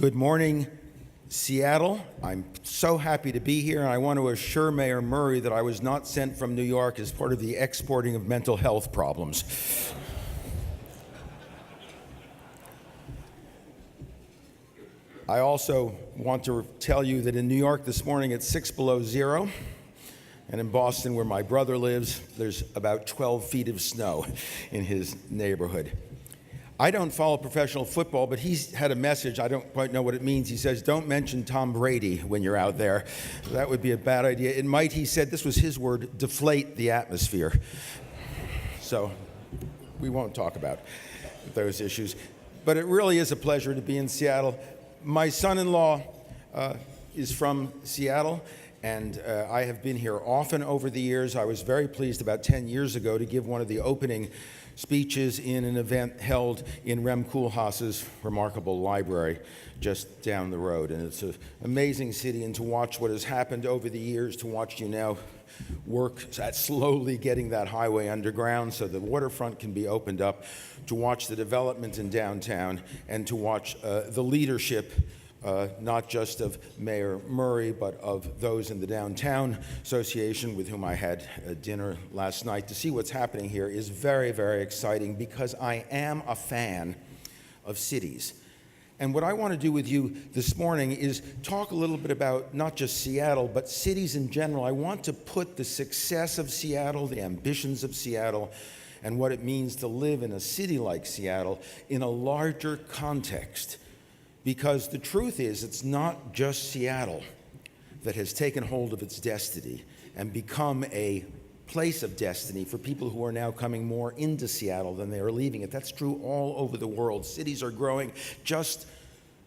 Good morning, Seattle. I'm so happy to be here, and I want to assure Mayor Murray that I was not sent from New York as part of the exporting of mental health problems. I also want to tell you that in New York this morning it's 6 below zero, and in Boston, where my brother lives, there's about 12 feet of snow in his neighborhood. I don't follow professional football, but he's had a message. I don't quite know what it means. He says, don't mention Tom Brady when you're out there. That would be a bad idea. It might, he said, this was his word, deflate the atmosphere. So we won't talk about those issues. But it really is a pleasure to be in Seattle. My son-in-law is from Seattle, and I have been here often over the years. I was very pleased about 10 years ago to give one of the opening speeches in an event held in Rem Koolhaas's remarkable library just down the road. And it's an amazing city, and to watch what has happened over the years, to watch you now work at slowly getting that highway underground so the waterfront can be opened up, to watch the development in downtown, and to watch the leadership not just of Mayor Murray, but of those in the Downtown Association with whom I had dinner last night. To see what's happening here is very, very exciting, because I am a fan of cities. And what I want to do with you this morning is talk a little bit about not just Seattle, but cities in general. I want to put the success of Seattle, the ambitions of Seattle, and what it means to live in a city like Seattle in a larger context. Because the truth is, it's not just Seattle that has taken hold of its destiny and become a place of destiny for people who are now coming more into Seattle than they are leaving it. That's true all over the world. Cities are growing. Just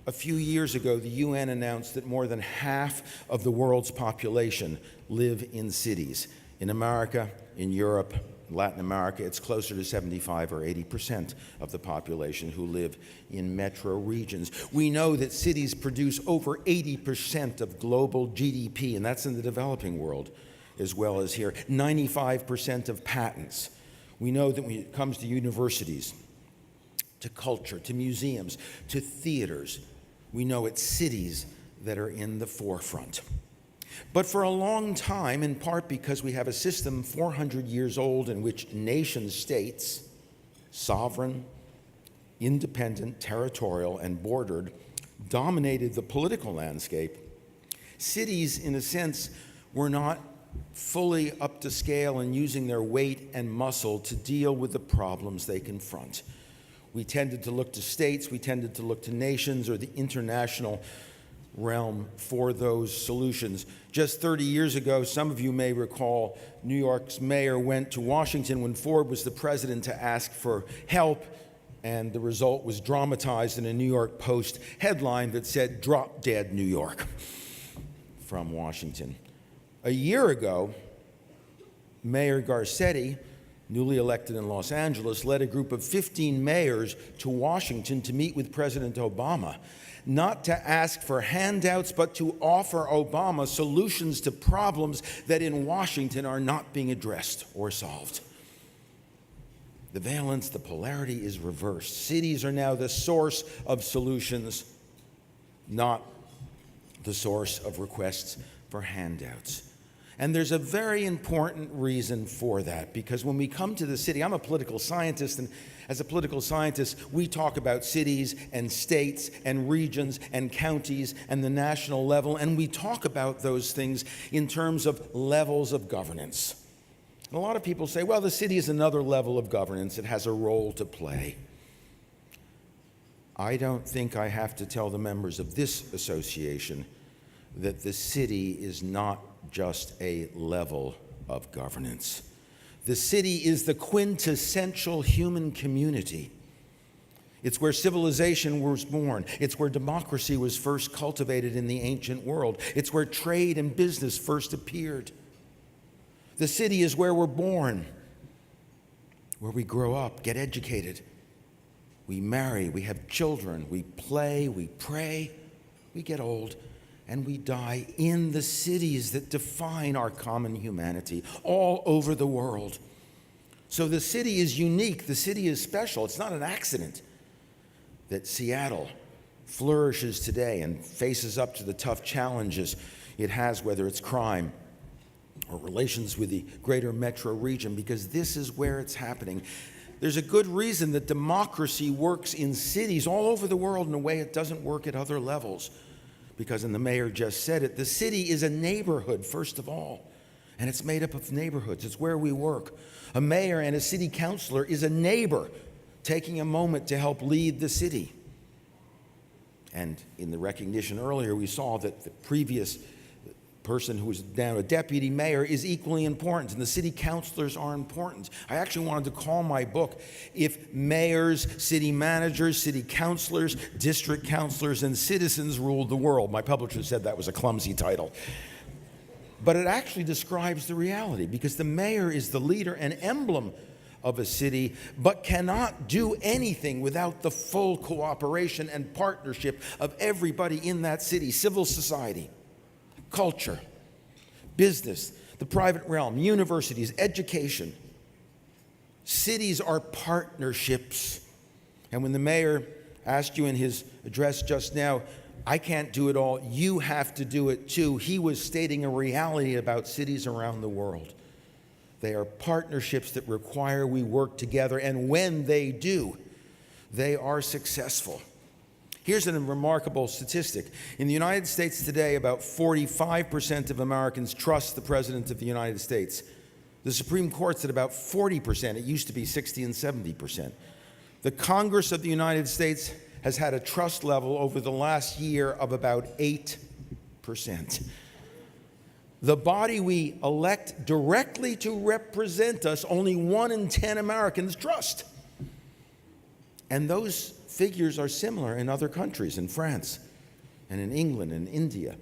a few years ago, the UN announced that more than half of the world's population live in cities. In America, in Europe, Latin America, it's closer to 75 or 80% of the population who live in metro regions. We know that cities produce over 80% of global GDP, and that's in the developing world as well as here. 95% of patents. We know that when it comes to universities, to culture, to museums, to theaters, we know it's cities that are in the forefront. But for a long time, in part because we have a system 400 years old in which nation-states, sovereign, independent, territorial, and bordered, dominated the political landscape, cities, in a sense, were not fully up to scale in using their weight and muscle to deal with the problems they confront. We tended to look to states, we tended to look to nations or the international realm for those solutions. Just 30 years ago, some of you may recall, New York's mayor went to Washington when Ford was the president to ask for help, and the result was dramatized in a New York Post headline that said, "Drop dead New York," from Washington. A year ago, Mayor Garcetti, newly elected in Los Angeles, led a group of 15 mayors to Washington to meet with President Obama, not to ask for handouts, but to offer Obama solutions to problems that in Washington are not being addressed or solved. The valence, the polarity is reversed. Cities are now the source of solutions, not the source of requests for handouts. And there's a very important reason for that, because when we come to the city, I'm a political scientist, and as a political scientist, we talk about cities and states and regions and counties and the national level, and we talk about those things in terms of levels of governance. And a lot of people say, well, the city is another level of governance. It has a role to play. I don't think I have to tell the members of this association that the city is not just a level of governance. The city is the quintessential human community. It's where civilization was born. It's where democracy was first cultivated in the ancient world. It's where trade and business first appeared. The city is where we're born, where we grow up, get educated, we marry, we have children, we play, we pray, we get old, and we die in the cities that define our common humanity all over the world. So the city is unique. The city is special. It's not an accident that Seattle flourishes today and faces up to the tough challenges it has, whether it's crime or relations with the greater metro region, because this is where it's happening. There's a good reason that democracy works in cities all over the world in a way it doesn't work at other levels. Because, and the mayor just said it, the city is a neighborhood, first of all. And it's made up of neighborhoods. It's where we work. A mayor and a city councilor is a neighbor taking a moment to help lead the city. And in the recognition earlier, we saw that the previous person who was now a deputy mayor is equally important, and the city councilors are important. I actually wanted to call my book, If Mayors, City Managers, City Councilors, District Councilors, and Citizens Ruled the World. My publisher said that was a clumsy title. But it actually describes the reality, because the mayor is the leader and emblem of a city, but cannot do anything without the full cooperation and partnership of everybody in that city: civil society, culture, business, the private realm, universities, education. Cities are partnerships. And when the mayor asked you in his address just now, I can't do it all, you have to do it too, he was stating a reality about cities around the world. They are partnerships that require we work together, and when they do, they are successful. Here's a remarkable statistic. In the United States today, about 45% of Americans trust the President of the United States. The Supreme Court's at about 40%. It used to be 60 and 70%. The Congress of the United States has had a trust level over the last year of about 8%. The body we elect directly to represent us, only 1 in 10 Americans trust. And those figures are similar in other countries, in France and in England and India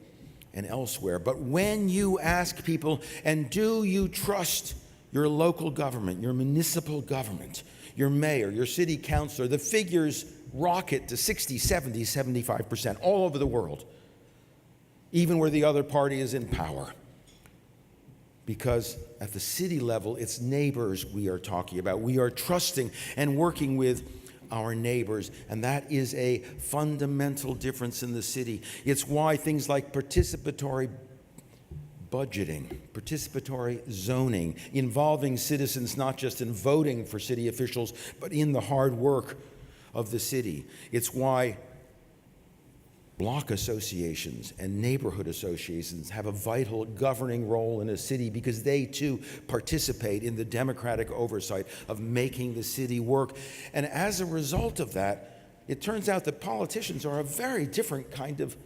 and elsewhere. But when you ask people, and do you trust your local government, your municipal government, your mayor, your city councilor, the figures rocket to 60, 70, 75% all over the world, even where the other party is in power. Because at the city level, it's neighbors we are talking about. We are trusting and working with our neighbors, and that is a fundamental difference in the city. It's why things like participatory budgeting, participatory zoning, involving citizens not just in voting for city officials, but in the hard work of the city. It's why block associations and neighborhood associations have a vital governing role in a city, because they too participate in the democratic oversight of making the city work. And as a result of that, it turns out that politicians are a very different kind of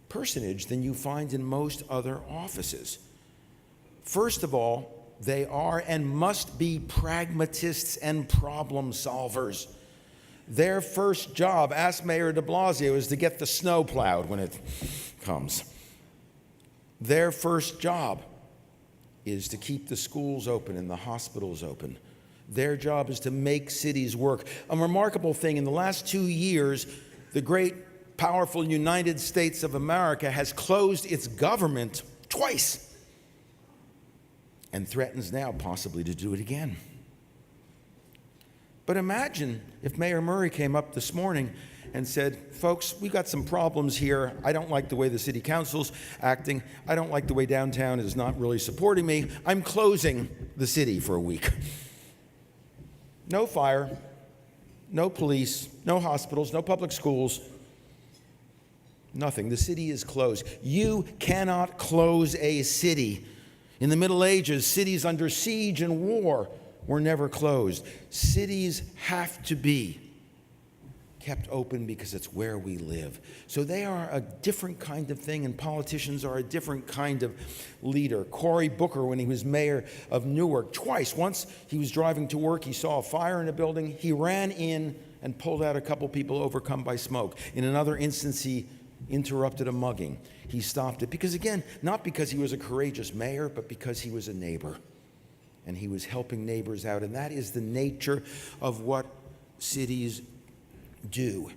personage than you find in most other offices. First of all, they are and must be pragmatists and problem solvers. Their first job, ask Mayor de Blasio, is to get the snow plowed when it comes. Their first job is to keep the schools open and the hospitals open. Their job is to make cities work. A remarkable thing, in the last 2 years, the great, powerful United States of America has closed its government twice and threatens now possibly to do it again. But imagine if Mayor Murray came up this morning and said, folks, we've got some problems here. I don't like the way the city council's acting. I don't like the way downtown is not really supporting me. I'm closing the city for a week. No fire, no police, no hospitals, no public schools, nothing. The city is closed. You cannot close a city. In the Middle Ages, cities under siege and war were never closed. Cities have to be kept open because it's where we live. So they are a different kind of thing, and politicians are a different kind of leader. Cory Booker, when he was mayor of Newark, twice. Once he was driving to work, he saw a fire in a building. He ran in and pulled out a couple people overcome by smoke. In another instance, he interrupted a mugging. He stopped it because, again, not because he was a courageous mayor, but because he was a neighbor. And he was helping neighbors out. And that is the nature of what cities do.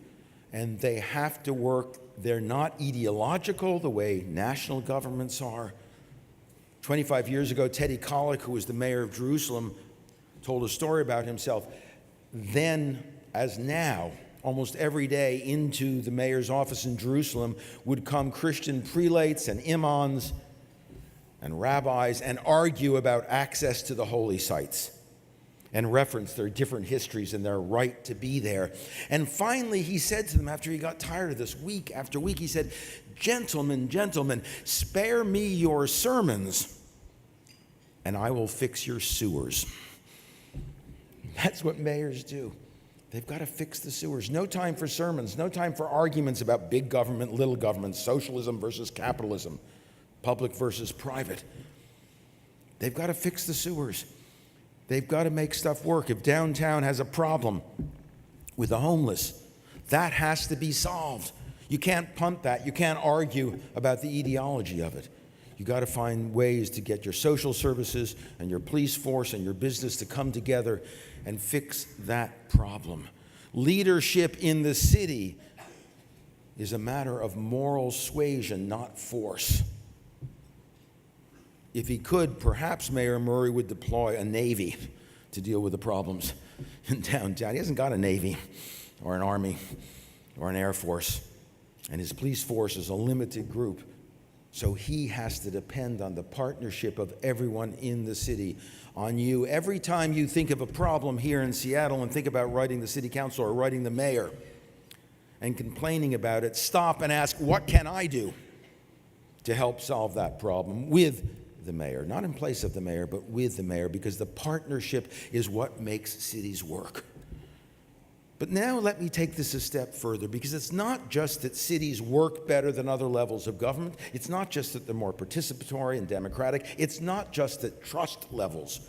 And they have to work. They're not ideological the way national governments are. 25 years ago, Teddy Kollek, who was the mayor of Jerusalem, told a story about himself. Then, as now, almost every day into the mayor's office in Jerusalem would come Christian prelates and imams and rabbis and argue about access to the holy sites and reference their different histories and their right to be there. And finally, he said to them, after he got tired of this week after week, he said, "Gentlemen, gentlemen, spare me your sermons, and I will fix your sewers." That's what mayors do. They've got to fix the sewers. No time for sermons, no time for arguments about big government, little government, socialism versus capitalism, public versus private. They've got to fix the sewers. They've got to make stuff work. If downtown has a problem with the homeless, that has to be solved. You can't punt that. You can't argue about the ideology of it. You got to find ways to get your social services and your police force and your business to come together and fix that problem. Leadership in the city is a matter of moral suasion, not force. If he could, perhaps Mayor Murray would deploy a navy to deal with the problems in downtown. He hasn't got a navy or an army or an air force, and his police force is a limited group. So he has to depend on the partnership of everyone in the city, on you. Every time you think of a problem here in Seattle and think about writing the city council or writing the mayor and complaining about it, stop and ask, what can I do to help solve that problem with the mayor? Not in place of the mayor, but with the mayor, because the partnership is what makes cities work. But now let me take this a step further, because it's not just that cities work better than other levels of government. It's not just that they're more participatory and democratic. It's not just that trust levels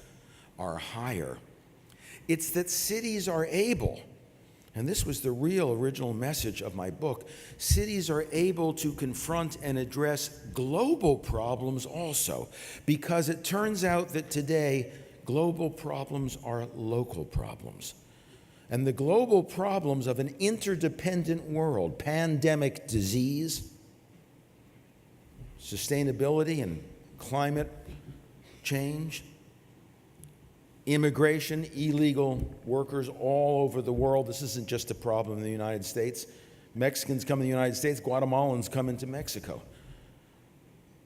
are higher. It's that cities are able, and this was the real original message of my book, cities are able to confront and address global problems also, because it turns out that today global problems are local problems. And the global problems of an interdependent world, pandemic disease, sustainability and climate change, immigration, illegal workers all over the world. This isn't just a problem in the United States. Mexicans come to the United States, Guatemalans come into Mexico.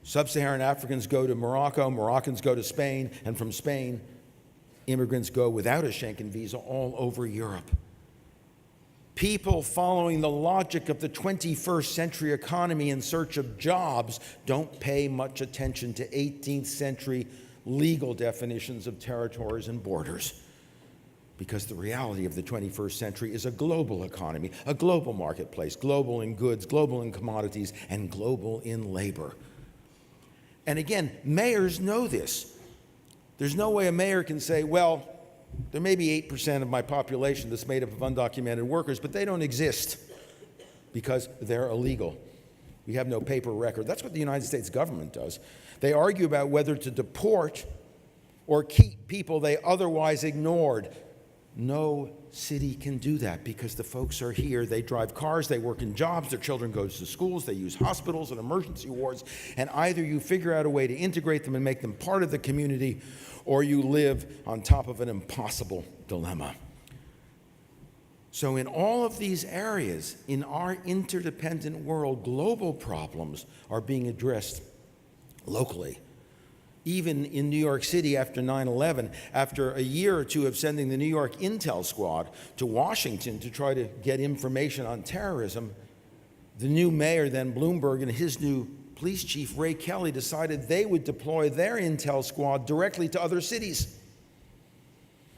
Sub-Saharan Africans go to Morocco, Moroccans go to Spain, and from Spain, immigrants go without a Schengen visa all over Europe. People following the logic of the 21st century economy in search of jobs don't pay much attention to 18th century legal definitions of territories and borders, because the reality of the 21st century is a global economy, a global marketplace, global in goods, global in commodities, and global in labor. And again, mayors know this. There's no way a mayor can say, well, there may be 8% of my population that's made up of undocumented workers, but they don't exist because they're illegal. We have no paper record. That's what the United States government does. They argue about whether to deport or keep people they otherwise ignored. No city can do that because the folks are here. They drive cars, they work in jobs, their children go to schools, they use hospitals and emergency wards, and either you figure out a way to integrate them and make them part of the community, or you live on top of an impossible dilemma. So in all of these areas, in our interdependent world, global problems are being addressed locally. Even in New York City after 9/11, after a year or two of sending the New York Intel Squad to Washington to try to get information on terrorism, the new mayor, then Bloomberg, and his new police chief, Ray Kelly, decided they would deploy their Intel Squad directly to other cities,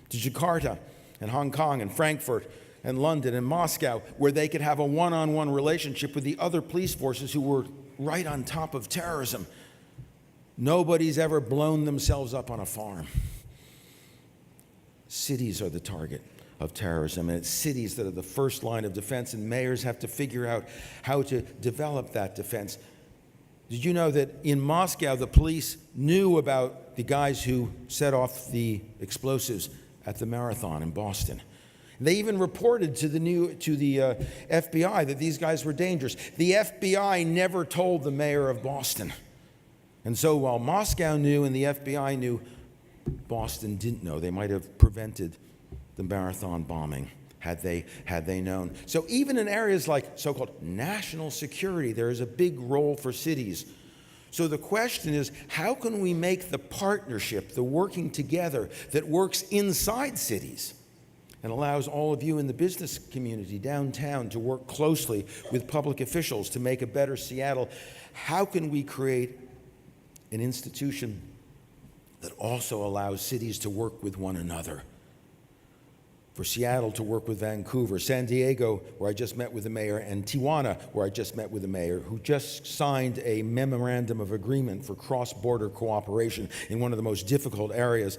to Jakarta and Hong Kong and Frankfurt and London and Moscow, where they could have a one-on-one relationship with the other police forces who were right on top of terrorism. Nobody's ever blown themselves up on a farm. Cities are the target of terrorism, and it's cities that are the first line of defense, and mayors have to figure out how to develop that defense. Did you know that in Moscow, the police knew about the guys who set off the explosives at the marathon in Boston? They even reported to the FBI that these guys were dangerous. The FBI never told the mayor of Boston. And so while Moscow knew and the FBI knew, Boston didn't know. They might have prevented the marathon bombing. had they known. So even in areas like so-called national security, there is a big role for cities. So the question is, how can we make the partnership, the working together that works inside cities and allows all of you in the business community downtown to work closely with public officials to make a better Seattle? How can we create an institution that also allows cities to work with one another? For Seattle to work with Vancouver, San Diego, where I just met with the mayor, and Tijuana, where I just met with the mayor, who just signed a memorandum of agreement for cross-border cooperation in one of the most difficult areas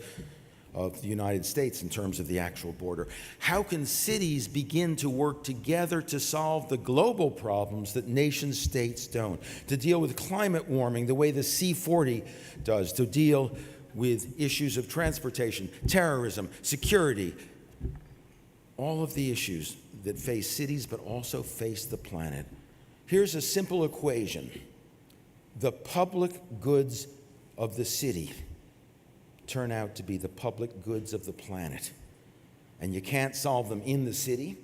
of the United States in terms of the actual border. How can cities begin to work together to solve the global problems that nation states don't? To deal with climate warming the way the C40 does, to deal with issues of transportation, terrorism, security, all of the issues that face cities but also face the planet. Here's a simple equation. The public goods of the city turn out to be the public goods of the planet. And you can't solve them in the city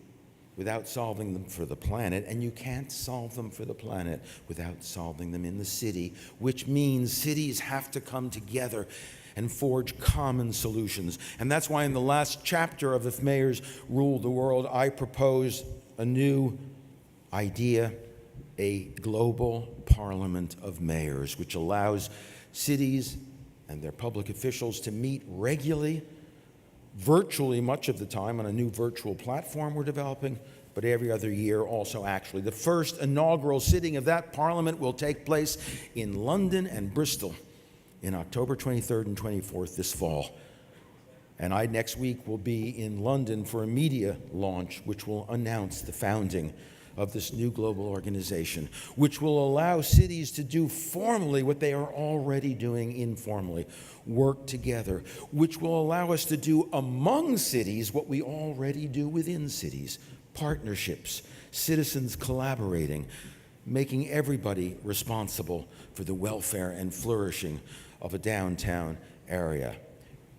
without solving them for the planet, and you can't solve them for the planet without solving them in the city, which means cities have to come together and forge common solutions. And that's why in the last chapter of If Mayors Ruled the World, I propose a new idea, a global parliament of mayors, which allows cities and their public officials to meet regularly, virtually much of the time on a new virtual platform we're developing, but every other year also actually. The first inaugural sitting of that parliament will take place in London and Bristol in October 23rd and 24th this fall. And I next week will be in London for a media launch which will announce the founding of this new global organization, which will allow cities to do formally what they are already doing informally, work together, which will allow us to do among cities what we already do within cities, partnerships, citizens collaborating, making everybody responsible for the welfare and flourishing of a downtown area,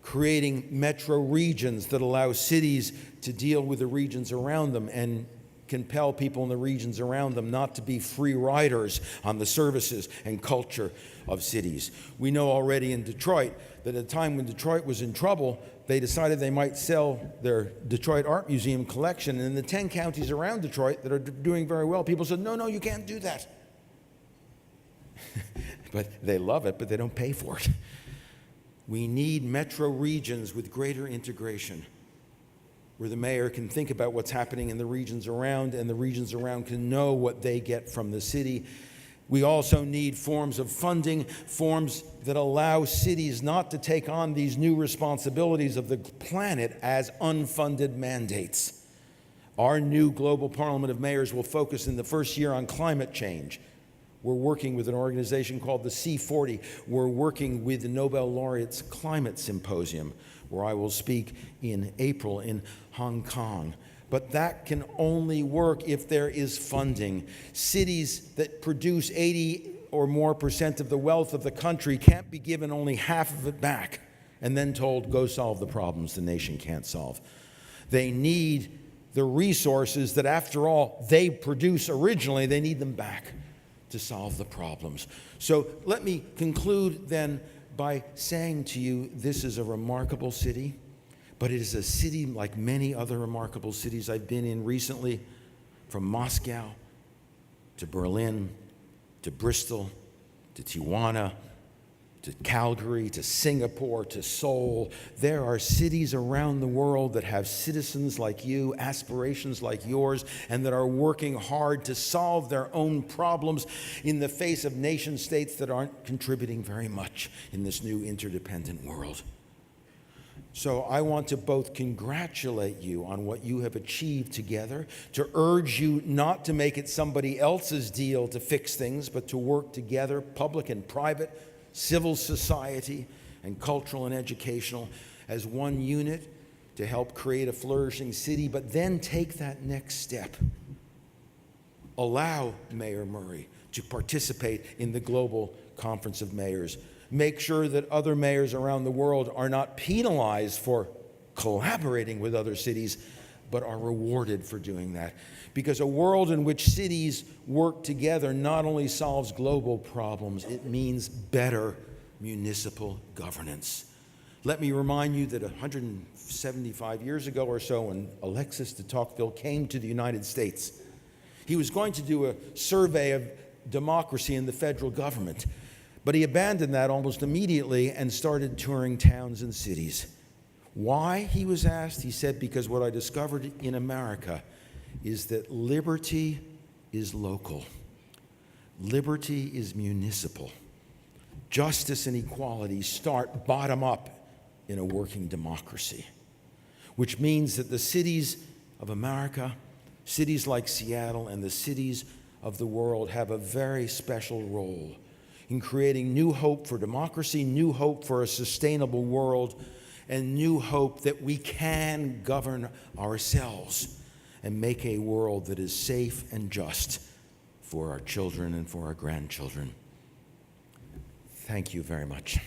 creating metro regions that allow cities to deal with the regions around them and compel people in the regions around them not to be free riders on the services and culture of cities. We know already in Detroit that at a time when Detroit was in trouble, they decided they might sell their Detroit Art Museum collection. And in the 10 counties around Detroit that are doing very well, people said, no, you can't do that. But they love it, but they don't pay for it. We need metro regions with greater integration, where the mayor can think about what's happening in the regions around, and the regions around can know what they get from the city. We also need forms of funding, forms that allow cities not to take on these new responsibilities of the planet as unfunded mandates. Our new global parliament of mayors will focus in the first year on climate change. We're working with an organization called the C40. We're working with the Nobel Laureates Climate Symposium, where I will speak in April in Hong Kong. But that can only work if there is funding. Cities that produce 80 or more % of the wealth of the country can't be given only half of it back and then told, go solve the problems the nation can't solve. They need the resources that, after all, they produce originally. They need them back to solve the problems. So let me conclude then by saying to you, this is a remarkable city, but it is a city like many other remarkable cities I've been in recently, from Moscow to Berlin to Bristol to Tijuana to Calgary to Singapore to Seoul. There are cities around the world that have citizens like you, aspirations like yours, and that are working hard to solve their own problems in the face of nation states that aren't contributing very much in this new interdependent world. So I want to both congratulate you on what you have achieved together, to urge you not to make it somebody else's deal to fix things, but to work together, public and private, civil society and cultural and educational, as one unit to help create a flourishing city, but then take that next step. Allow Mayor Murray to participate in the Global Conference of Mayors. Make sure that other mayors around the world are not penalized for collaborating with other cities, but are rewarded for doing that. Because a world in which cities work together not only solves global problems, it means better municipal governance. Let me remind you that 175 years ago or so, when Alexis de Tocqueville came to the United States, he was going to do a survey of democracy in the federal government. But he abandoned that almost immediately and started touring towns and cities. Why, he was asked? He said, because what I discovered in America is that liberty is local. Liberty is municipal. Justice and equality start bottom up in a working democracy, which means that the cities of America, cities like Seattle, and the cities of the world have a very special role in creating new hope for democracy, new hope for a sustainable world, and new hope that we can govern ourselves and make a world that is safe and just for our children and for our grandchildren. Thank you very much.